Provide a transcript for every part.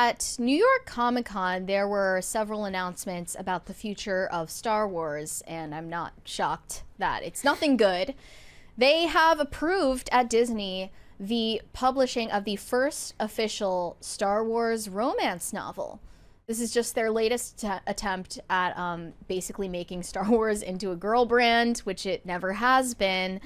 at New York Comic Con, there were several announcements about the future of Star Wars, and I'm not shocked that it's nothing good. They have approved at Disney the publishing of the first official Star Wars romance novel. This is just their latest attempt at basically making Star Wars into a girl brand, which it never has been.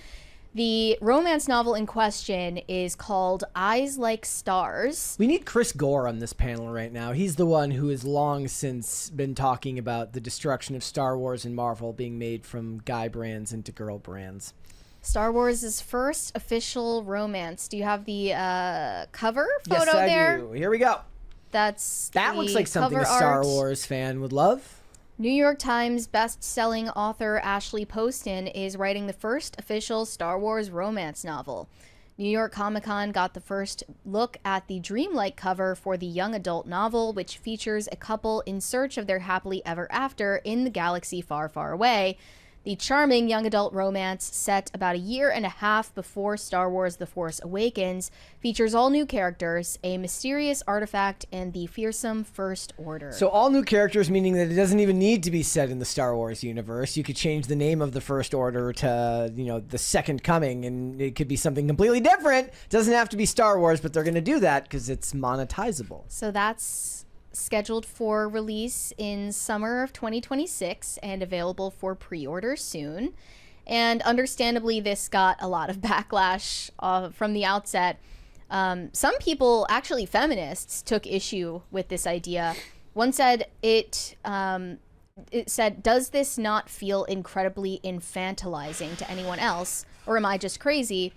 The romance novel in question is called Eyes Like Stars. We need Chris Gore on this panel right now. He's the one who has long since been talking about the destruction of Star Wars and Marvel being made from guy brands into girl brands. Star Wars' first official romance. Do you have the cover photo yes, I there? do. Here we go. That looks like something a Star Wars fan would love. New York Times best-selling author Ashley Poston is writing the first official Star Wars romance novel. New York Comic Con got the first look at the dreamlike cover for the young adult novel, which features a couple in search of their happily ever after in the galaxy far, far away. The charming young adult romance, set about a year and a half before Star Wars The Force Awakens, features all new characters, a mysterious artifact, and the fearsome First Order. So all new characters, meaning that it doesn't even need to be set in the Star Wars universe. You could change the name of the First Order to, the Second Coming, and it could be something completely different. It doesn't have to be Star Wars, but they're going to do that because it's monetizable. So that's scheduled for release in summer of 2026 and available for pre-order soon. And understandably, this got a lot of backlash from the outset. Some people, actually feminists, took issue with this idea. One said it said, "Does this not feel incredibly infantilizing to anyone else, or am I just crazy?"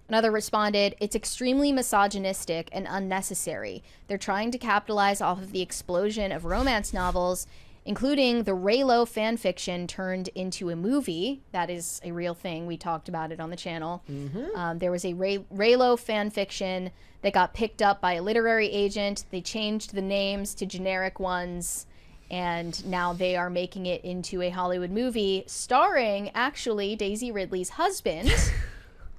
Another responded, "It's extremely misogynistic and unnecessary. They're trying to capitalize off of the explosion of romance novels, including the Reylo fan fiction turned into a movie." That is a real thing. We talked about it on the channel. There was a Reylo fan fiction that got picked up by a literary agent. They changed the names to generic ones, and now they are making it into a Hollywood movie starring, actually, Daisy Ridley's husband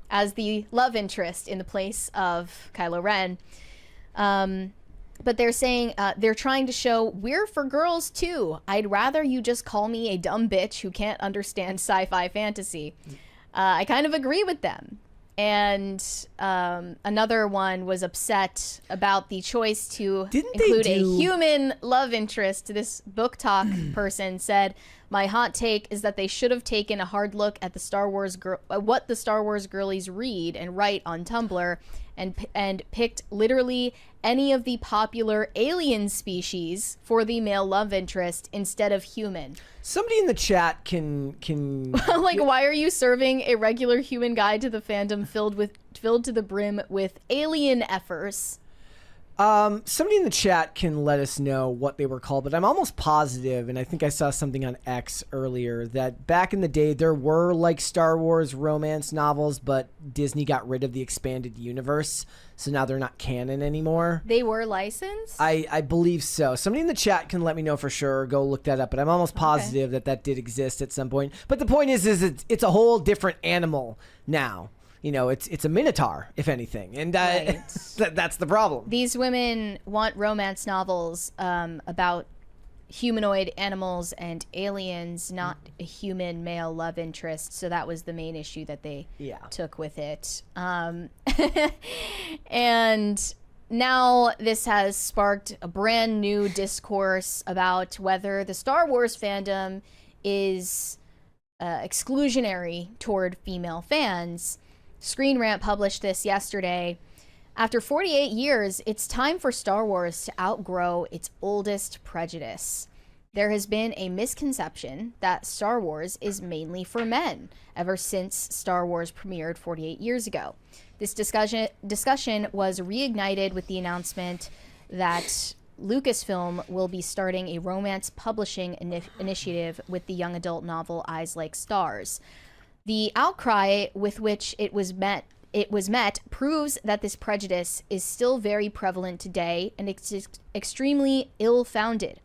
as the love interest in the place of Kylo Ren. But they're saying, they're trying to show, we're for girls too. I'd rather you just call me a dumb bitch who can't understand sci-fi fantasy. I kind of agree with them. And another one was upset about the choice to include a human love interest. This BookTok person said, "My hot take is that they should have taken a hard look at the Star Wars what the Star Wars girlies read and write on Tumblr, and picked literally any of the popular alien species for the male love interest instead of human." Somebody in the chat can like, why are you serving a regular human guide to the fandom filled to the brim with alien effers? Somebody in the chat can let us know what they were called, but I'm almost positive, and I think I saw something on X earlier, that back in the day there were like Star Wars romance novels, but Disney got rid of the expanded universe, so now they're not canon anymore. They were licensed? I believe so. Somebody in the chat can let me know for sure. Go look that up, but I'm almost positive that did exist at some point. But the point is it's a whole different animal now. It's a minotaur, if anything, and right. That's the problem. These women want romance novels about humanoid animals and aliens, not a human male love interest. So that was the main issue that they took with it. And now this has sparked a brand new discourse about whether the Star Wars fandom is exclusionary toward female fans. Screen Rant published this yesterday. After 48 years, it's time for Star Wars to outgrow its oldest prejudice. There has been a misconception that Star Wars is mainly for men ever since Star Wars premiered 48 years ago. This discussion was reignited with the announcement that Lucasfilm will be starting a romance publishing initiative with the young adult novel Eyes Like Stars. The outcry with which it was met proves that this prejudice is still very prevalent today, and it's extremely ill-founded.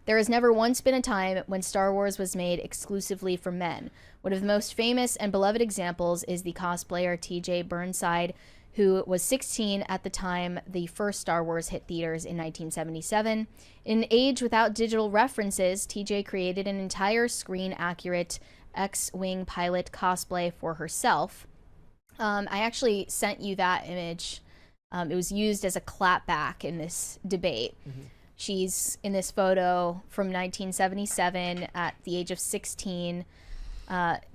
There has never once been a time when Star Wars was made exclusively for men. One of the most famous and beloved examples is the cosplayer T.J. Burnside, who was 16 at the time the first Star Wars hit theaters in 1977. In an age without digital references, TJ created an entire screen-accurate X-Wing pilot cosplay for herself. I actually sent you that image. It was used as a clapback in this debate. Mm-hmm. She's in this photo from 1977 at the age of 16.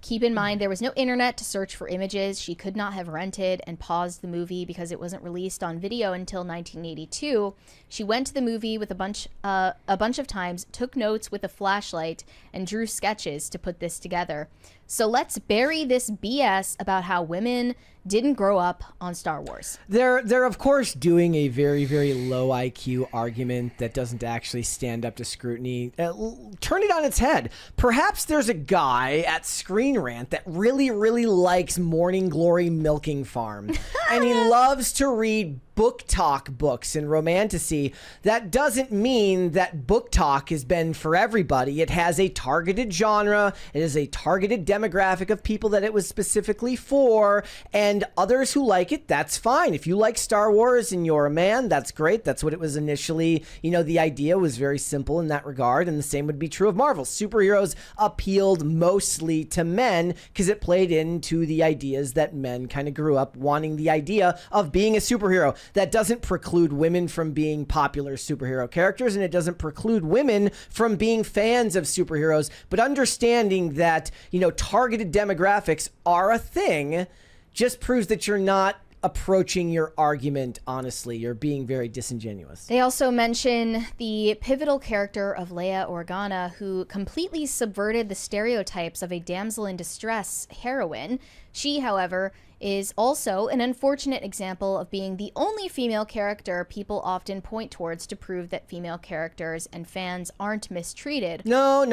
Keep in mind, there was no internet to search for images. She could not have rented and paused the movie because it wasn't released on video until 1982. She went to the movie with a bunch of times, took notes with a flashlight, and drew sketches to put this together. So let's bury this BS about how women didn't grow up on Star Wars. They're of course doing a very, very low IQ argument that doesn't actually stand up to scrutiny. Turn it on its head. Perhaps there's a guy at Screen Rant that really, really likes Morning Glory Milking Farm, and he loves to read BookTok books and romantasy. That doesn't mean that BookTok has been for everybody. It has a targeted genre. It is a targeted demographic of people that it was specifically for, and others who like it, that's fine. If you like Star Wars and you're a man, that's great. That's what it was initially. The idea was very simple in that regard, and the same would be true of Marvel. Superheroes appealed mostly to men because it played into the ideas that men kind of grew up wanting, the idea of being a superhero. That doesn't preclude women from being popular superhero characters, and it doesn't preclude women from being fans of superheroes. But understanding that, targeted demographics are a thing just proves that you're not approaching your argument honestly. You're being very disingenuous. They also mention the pivotal character of Leia Organa, who completely subverted the stereotypes of a damsel in distress heroine. She, however, is also an unfortunate example of being the only female character people often point towards to prove that female characters and fans aren't mistreated. No.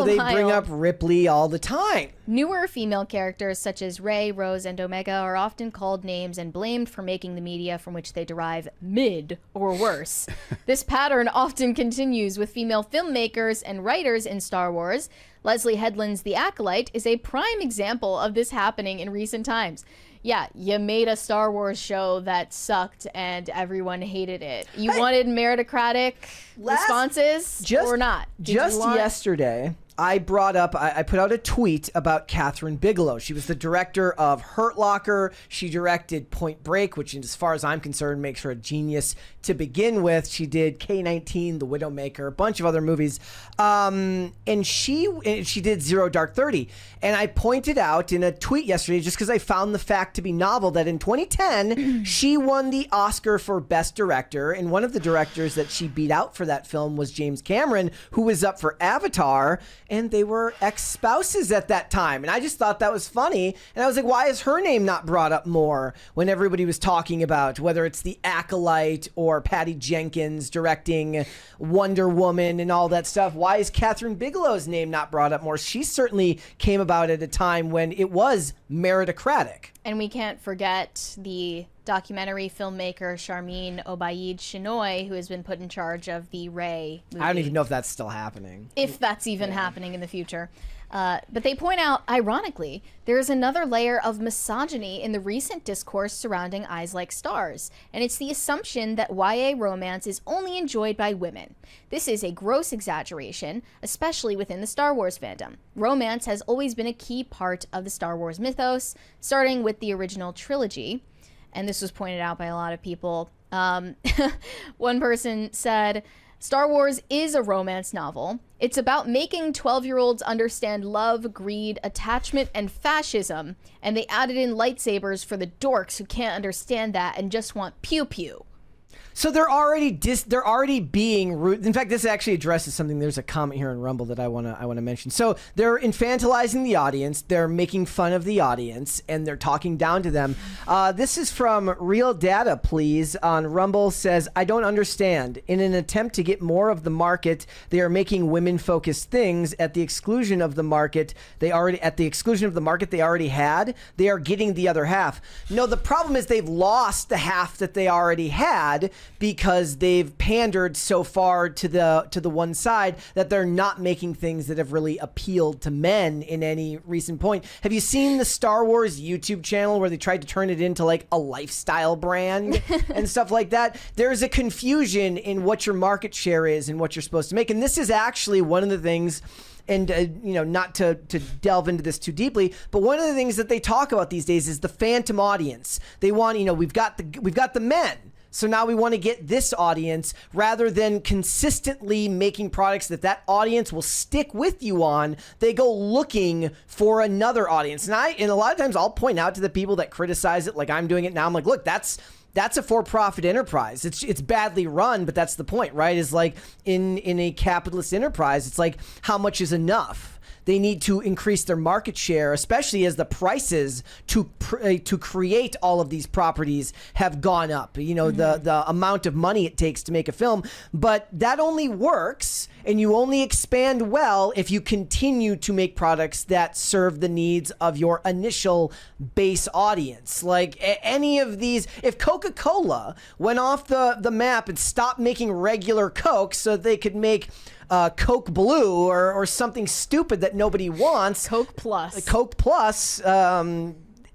They bring up Ripley all the time. Newer female characters such as Rey, Rose, and Omega are often called names and blamed for making the media from which they derive mid or worse. This pattern often continues with female filmmakers and writers in Star Wars. Leslie Headland's The Acolyte is a prime example of this happening in recent times. Yeah, you made a Star Wars show that sucked and everyone hated it. You wanted meritocratic responses or not? Just yesterday, I put out a tweet about Catherine Bigelow. She was the director of Hurt Locker. She directed Point Break, which, as far as I'm concerned, makes her a genius to begin with. She did K-19, The Widowmaker, a bunch of other movies. And she did Zero Dark 30. And I pointed out in a tweet yesterday, just because I found the fact to be novel, that in 2010, she won the Oscar for Best Director. And one of the directors that she beat out for that film was James Cameron, who was up for Avatar. And they were ex-spouses at that time. And I just thought that was funny. And I was like, why is her name not brought up more when everybody was talking about whether it's The Acolyte or Patty Jenkins directing Wonder Woman and all that stuff? Why is Catherine Bigelow's name not brought up more? She certainly came about at a time when it was meritocratic. And we can't forget the documentary filmmaker Sharmeen Obaid-Chinoy, who has been put in charge of the Rey movie. I don't even know if that's still happening. If that's even happening in the future. But they point out, ironically, there is another layer of misogyny in the recent discourse surrounding Eyes Like Stars, and it's the assumption that YA romance is only enjoyed by women. This is a gross exaggeration, especially within the Star Wars fandom. Romance has always been a key part of the Star Wars mythos, starting with the original trilogy. And this was pointed out by a lot of people. One person said, Star Wars is a romance novel. It's about making 12-year-olds understand love, greed, attachment, and fascism. And they added in lightsabers for the dorks who can't understand that and just want pew-pew. So they're already being rude. In fact, this actually addresses something. There's a comment here in Rumble that I wanna mention. So they're infantilizing the audience. They're making fun of the audience, and they're talking down to them. This is from Real Data, please. On Rumble says, I don't understand. In an attempt to get more of the market, they are making women-focused things at the exclusion of the market. They already had. They are getting the other half. No, the problem is they've lost the half that they already had. because they've pandered so far to the one side that they're not making things that have really appealed to men in any recent point. Have you seen the Star Wars YouTube channel where they tried to turn it into like a lifestyle brand and stuff like that? There's a confusion in what your market share is and what you're supposed to make. And this is actually one of the things, and not to delve into this too deeply, but one of the things that they talk about these days is the phantom audience. They want, we've got the men. So now we want to get this audience, rather than consistently making products that audience will stick with you on. They go looking for another audience. And a lot of times I'll point out to the people that criticize it, like I'm doing it now. I'm like, look, that's a for-profit enterprise. It's badly run, but that's the point, right? Is like in a capitalist enterprise, it's like, how much is enough? They need to increase their market share, especially as the prices to create all of these properties have gone up. The amount of money it takes to make a film. But that only works, and you only expand well if you continue to make products that serve the needs of your initial base audience. Like any of these, if Coca-Cola went off the map and stopped making regular Coke so they could make Coke Blue or something stupid that nobody wants. Coke Plus.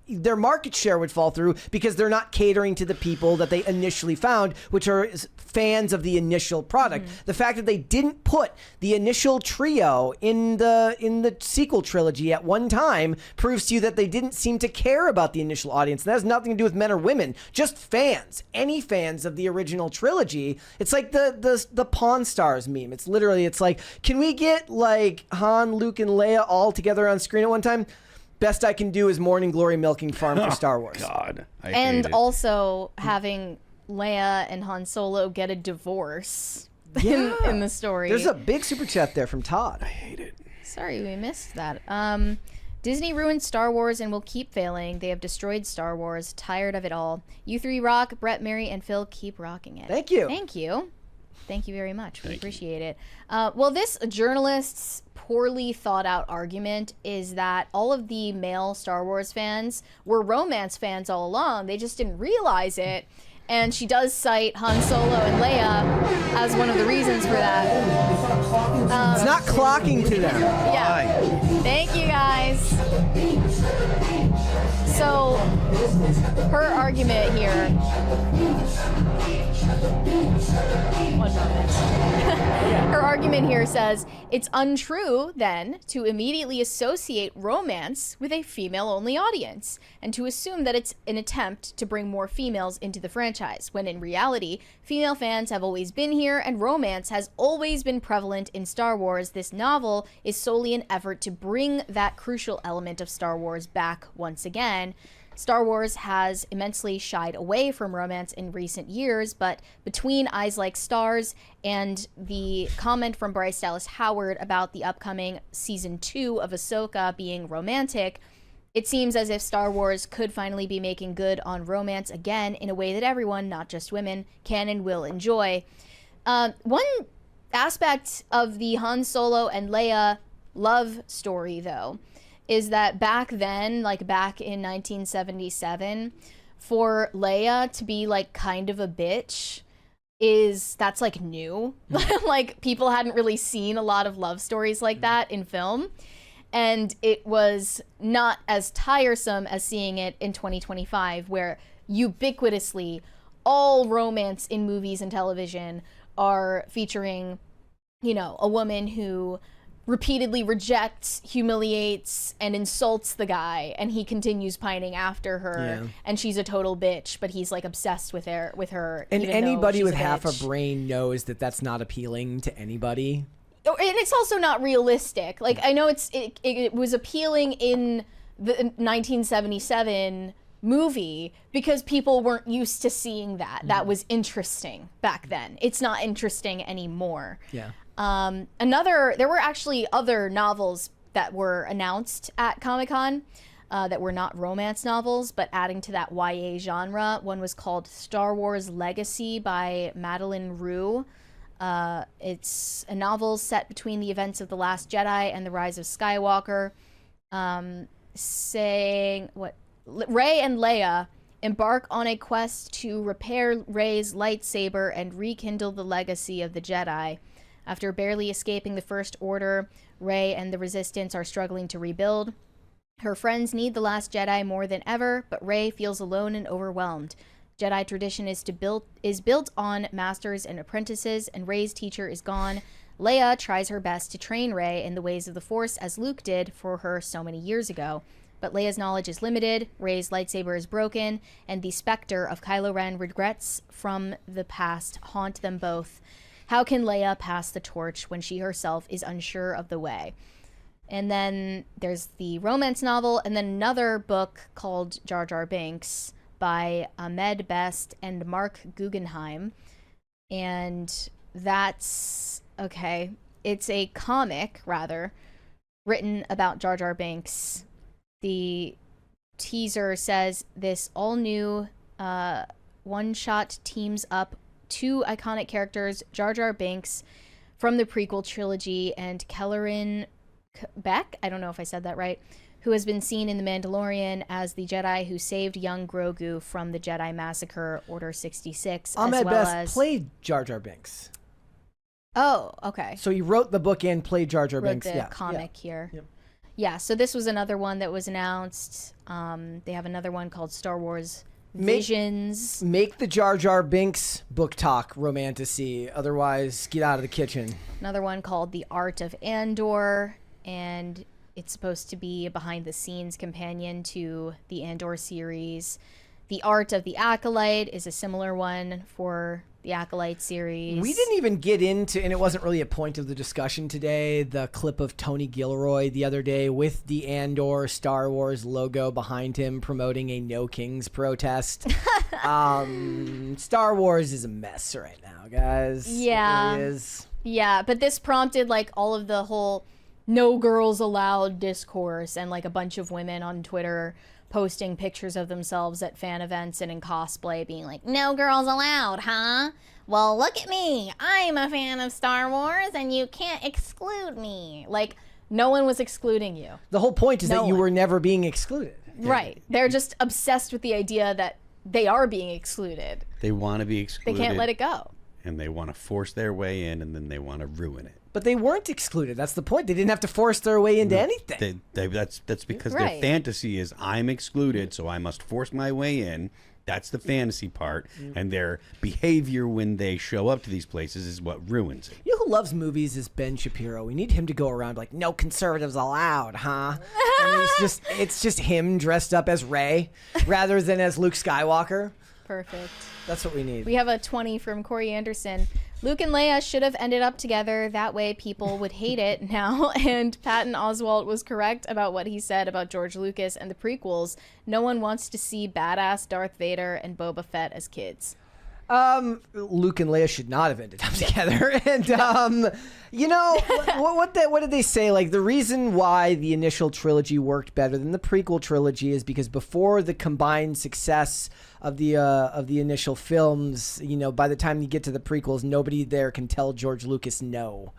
Their market share would fall through because they're not catering to the people that they initially found, which are fans of the initial product. The fact that they didn't put the initial trio in the sequel trilogy at one time proves to you that they didn't seem to care about the initial audience. And that has nothing to do with men or women, just fans. Any fans of the original trilogy. It's like the Pawn Stars meme. It's like, can we get like Han, Luke, and Leia all together on screen at one time? Best I can do is Morning Glory milking farm for Star Wars. God, I and hate it. Also having Leia and Han Solo get a divorce in the story. There's a big super chat there from Todd. I hate it. Sorry, we missed that. Disney ruined Star Wars and will keep failing. They have destroyed Star Wars. Tired of it all. You three rock. Brett, Mary, and Phil keep rocking it. Thank you. Thank you. Thank you very much. We appreciate it. Well, this journalist's poorly thought out argument is that all of the male Star Wars fans were romance fans all along. They just didn't realize it. And she does cite Han Solo and Leia as one of the reasons for that. It's not clocking to them. Yeah. Thank you, guys. So, her argument here. One moment. Her argument here says it's untrue then to immediately associate romance with a female-only audience and to assume that it's an attempt to bring more females into the franchise, when in reality, female fans have always been here and romance has always been prevalent in Star Wars. This novel is solely an effort to bring that crucial element of Star Wars back once again. Star Wars has immensely shied away from romance in recent years, but between Eyes Like Stars and the comment from Bryce Dallas Howard about the upcoming Season 2 of Ahsoka being romantic, it seems as if Star Wars could finally be making good on romance again in a way that everyone, not just women, can and will enjoy. One aspect of the Han Solo and Leia love story, though, is that back then, like back in 1977, for Leia to be like kind of a bitch that's like new. Like people hadn't really seen a lot of love stories like that in film. And it was not as tiresome as seeing it in 2025, where ubiquitously all romance in movies and television are featuring, a woman who repeatedly rejects, humiliates, and insults the guy, and he continues pining after her, and she's a total bitch, but he's like obsessed with her. And anybody with half a brain knows that that's not appealing to anybody. And it's also not realistic. Like, I know it was appealing in the 1977 movie because people weren't used to seeing that. That was interesting back then. It's not interesting anymore. Yeah. There were actually other novels that were announced at Comic-Con that were not romance novels, but adding to that YA genre. One was called Star Wars Legacy by Madeline Rue. It's a novel set between the events of The Last Jedi and The Rise of Skywalker, saying what Rey and Leia embark on a quest to repair Rey's lightsaber and rekindle the legacy of the Jedi. After barely escaping the First Order, Rey and the Resistance are struggling to rebuild. Her friends need the Last Jedi more than ever, but Rey feels alone and overwhelmed. Jedi tradition is built on masters and apprentices, and Rey's teacher is gone. Leia tries her best to train Rey in the ways of the Force as Luke did for her so many years ago. But Leia's knowledge is limited, Rey's lightsaber is broken, and the specter of Kylo Ren regrets from the past haunt them both. How can Leia pass the torch when she herself is unsure of the way? And then there's the romance novel, and then another book called Jar Jar Binks by Ahmed Best and Mark Guggenheim. And that's, okay, it's a comic, rather, written about Jar Jar Binks. The teaser says this all-new one-shot teams up two iconic characters, Jar Jar Binks from the prequel trilogy and Kellerin Beck, I don't know if I said that right, who has been seen in The Mandalorian as the Jedi who saved young Grogu from the Jedi Massacre Order 66. Ahmed as well Best as... played Jar Jar Binks. Oh, okay. So he wrote the book and played Jar Jar Binks. The comic here. Yep. Yeah, so this was another one that was announced. They have another one called Star Wars Visions. Make the Jar Jar Binks BookTok romantasy. Otherwise, get out of the kitchen. Another one called The Art of Andor, and it's supposed to be a behind-the-scenes companion to the Andor series. The Art of the Acolyte is a similar one for the Acolyte series. We didn't even get into, and it wasn't really a point of the discussion today, the clip of Tony Gilroy the other day with the Andor Star Wars logo behind him promoting a No Kings protest. Star Wars is a mess right now, guys. Yeah. It is. Yeah, but this prompted like all of the whole no girls allowed discourse, and like a bunch of women on Twitter posting pictures of themselves at fan events and in cosplay being like, no girls allowed, huh? Well, look at me. I'm a fan of Star Wars and you can't exclude me. Like, no one was excluding you. The whole point is No that you one. were never being excluded. Right. They're just obsessed with the idea that they are being excluded. They want to be They excluded. can't let it go. And they want to force their way in, and then they want to ruin it. But they weren't excluded. That's the point. They didn't have to force their way into anything. That's because Right. their fantasy is I'm excluded, so I must force my way in. That's the fantasy part. And their behavior when they show up to these places is what ruins it. You know who loves movies is Ben Shapiro. We need him to go around like, no conservatives allowed, huh? And it's just him dressed up as Rey rather than as Luke Skywalker. Perfect. That's what we need. We have a 20 from Corey Anderson. Luke and Leia should have ended up together. That way people would hate it now. And Patton Oswalt was correct about what he said about George Lucas and the prequels. No one wants to see badass Darth Vader and Boba Fett as kids. Luke and Leia should not have ended up together. And, you know, what did they say? Like, the reason why the initial trilogy worked better than the prequel trilogy is because before the combined success of the initial films, you know, by the time you get to the prequels, nobody there can tell George Lucas no.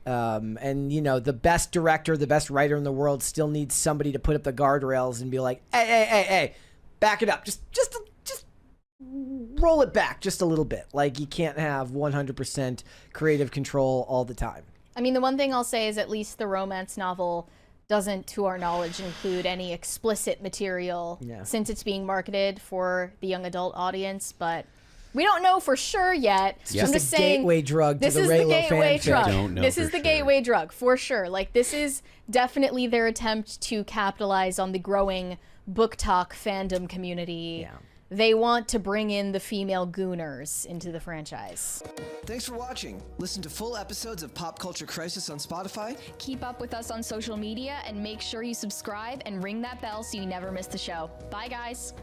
And, you know, the best director, the best writer in the world still needs somebody to put up the guardrails and be like, hey, back it up. Just roll it back just a little bit. Like, you can't have 100% creative control all the time. I mean, the one thing I'll say is at least the romance novel doesn't, to our knowledge, include any explicit material since it's being marketed for the young adult audience, but we don't know for sure yet. It's just a gateway drug to the Raylo Raylo gateway fanfic. drug. Don't know This for is the sure. gateway drug for sure. Like, this is definitely their attempt to capitalize on the growing BookTok fandom community. Yeah. They want to bring in the female Gooners into the franchise. Thanks for watching. Listen to full episodes of Pop Culture Crisis on Spotify. Keep up with us on social media and make sure you subscribe and ring that bell so you never miss the show. Bye, guys.